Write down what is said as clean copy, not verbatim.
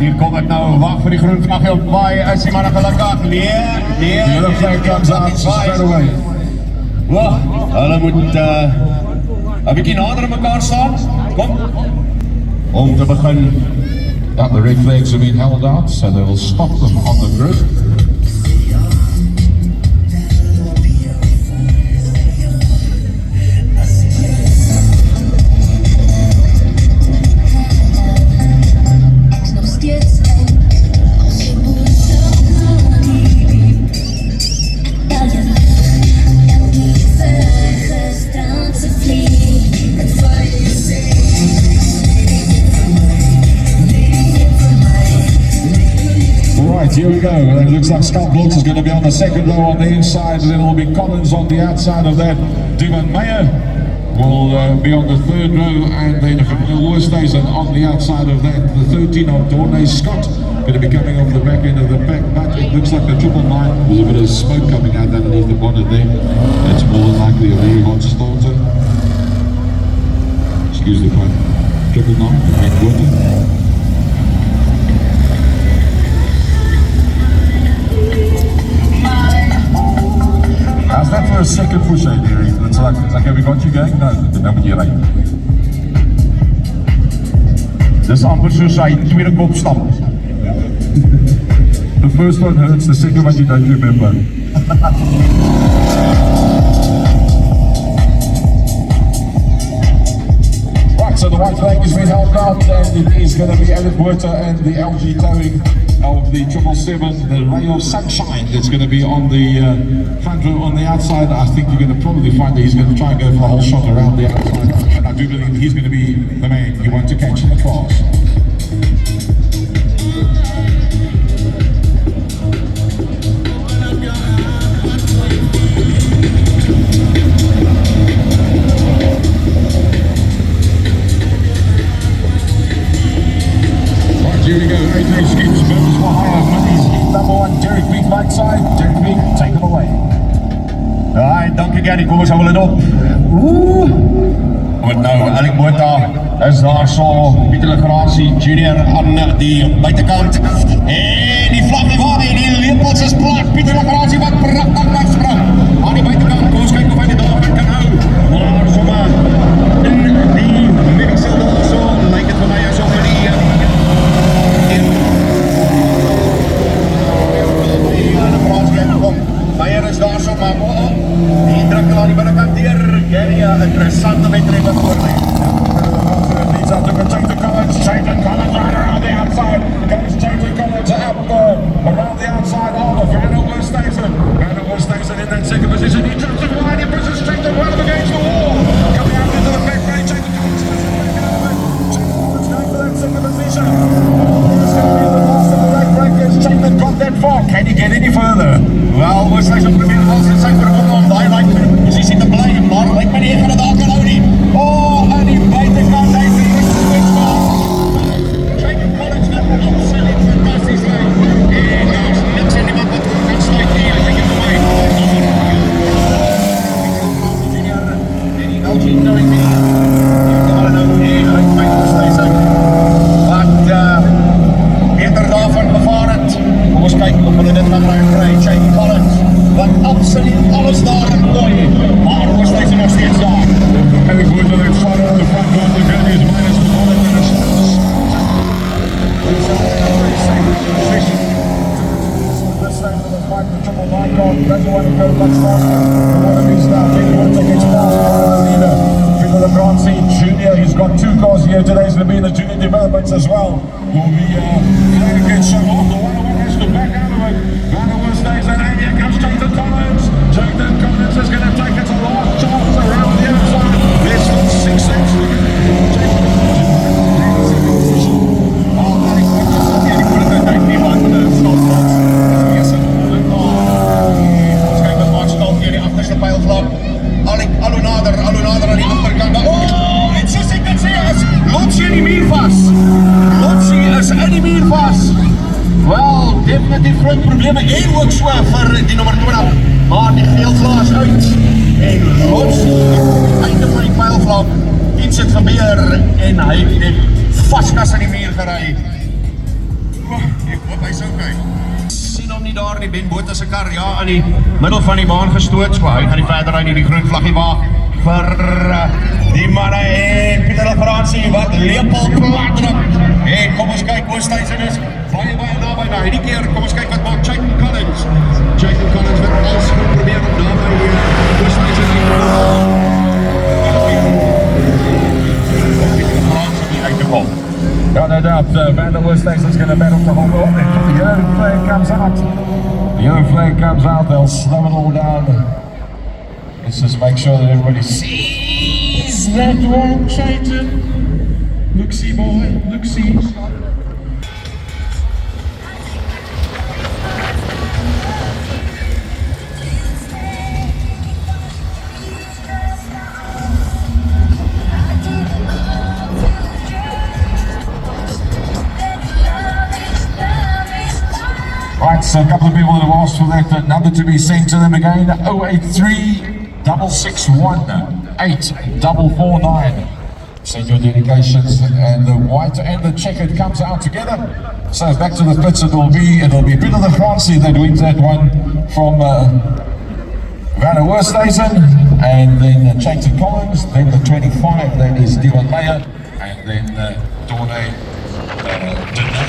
hier kom ek nou, wacht vir die groen vlaggie op waai, is die maar gelukkig, nee, The flag comes out straight away. Hulle moet 'n bietjie nader aan mekaar staan, kom. Om te begin, the red flags have been held out, so they will stop them on the grid. Here we go, and it looks like Scott Blitz is going to be on the second row on the inside, and then it will be Collins on the outside of that. Dylan Meyer will be on the third row, and then Oosthuizen on the outside of that. The 13 of Dornay Scott going to be coming off the back end of the pack, but it looks like the 999. There's a bit of smoke coming out underneath the bonnet there. That's more than likely a very hot starter. Excuse the pun. 999, and water. How's that for a second push, Derry? It's like, have we got you going? No, dan moet jy ry. Dis amper soos hy tweede kop stap. The first one hurts, the second one you don't remember. Right, so the white flag has been held out, and it is going to be Alec Buerta and the LG towing of the 777, the Ray of Sunshine, that's going to be on the front row on the outside. I think you're going to probably find that he's going to try and go for the whole shot around the outside, and I do believe he's going to be the man you want to catch in the class. Here we go, AJ Skips, Burgers for Hire, Money's number one, Derek Beek, right side. Derek Beek, take him away. Alright, dankie Gary, kom ons hou hulle dop. Goed nou, Alec Buerta is daar so, Pieter Legracie Junior aan die buitekant. En die vlag die waar en die lepels is plat. Pieter Legracie wat prachtig wegspring. Aan die buitekant, kom ons kyk of hy die daar kan hou. Maar sommer in die medicsel daar so, lyk het vir my asof hy die Meyer is daar so, maar die druk aan die binnekant deur. Gary, interessante wedstrijd wat voor mij. Leads out to Chayton Collins. Chayton Collins right around the outside. Goes Chayton Collins up around the outside of the Van Oosthuizen. Van Oosthuizen in that second position. He jumps it wide. He pushes Chayton right up against the wall. Coming out into the back right. Chayton Collins going for that second position. It's going to be the last of the right break as Chayton got that far. Can he get any further? Wel, Oosthuizen probeer als in sy verkom om die posisie te bly, maar lyk my nie gaan dit daar kan hou nie. Aan die buitekant, hy vir die switch maak. Chayton Collins wat absoluut fantasties lyk. En daar is niks in die wat kan sluit nie, ek het vir my. Junior, en die LG knowing me. Die hulle nou uit my Oosthuizen. Wat beter daarvan bevaar het. Kom ons kyk of hulle dit gaan kry. Chayton Collins, wat absoluut alles daar in gooi, maar Oosthuizen nog steeds daar. En ik hoor dat het vader aan de front van de gun is minus the bullet in the shots. This side of the fight, the triple line card, doesn't want to go much faster. One of his now, Kenny wants to get past leader. Peter Legracie Jr., he's got two cars here today, he's going to be in the junior developments as well. Will be trying to get shut off. The 101 has to back out of it. Van Oosthuizen, and here comes Chayton Collins. Chayton Collins is going to take it to last chance around the outside. There's still 6 seconds to go. Allo nader aan die achterkant. En soos ek kan sê is Lotsie in die muur vast. Lotsie is in die muur vast. Wel, definitief groot probleme en ook so vir die nummer 20. Maar die geelvla is uit. En Lotsie, einde van die pijlvlak, iets het gebeur en hy het vastkas in die muur gery. Ek hoop hy's okay. Sien hom nie daar nie, Ben Botha se kar, ja, in die middel van die baan gestoot, so hy gaan die verder uit die groen vlaggie waag vir die manne en Pieter Lafransie wat Leopold plat druk. En kom ons kyk, Oosthuizen is baie naby na hierdie keer, kom ons kyk wat maak Jayden Collins. Jayden Collins wat alles goed probeer om naby Oosthuizen uit te kom. Yeah, no doubt, Van der Oosthuizen's going to battle to hold on. The yellow flag comes out. The yellow flag comes out, they'll slow it all down. Let's just make sure that everybody sees that one, Jayden. Look-see, boy, look-see. Right, so a couple of people that have asked for that number to be sent to them again. 083 661 8449. Send your dedications, and the white and the checkered comes out together. So back to the pits it'll be Peter Lafransie that wins that one from Van der Oosthuizen, and then Jayden Collins, then the 25, that is Dylan Meyer, and then Dorne Denel.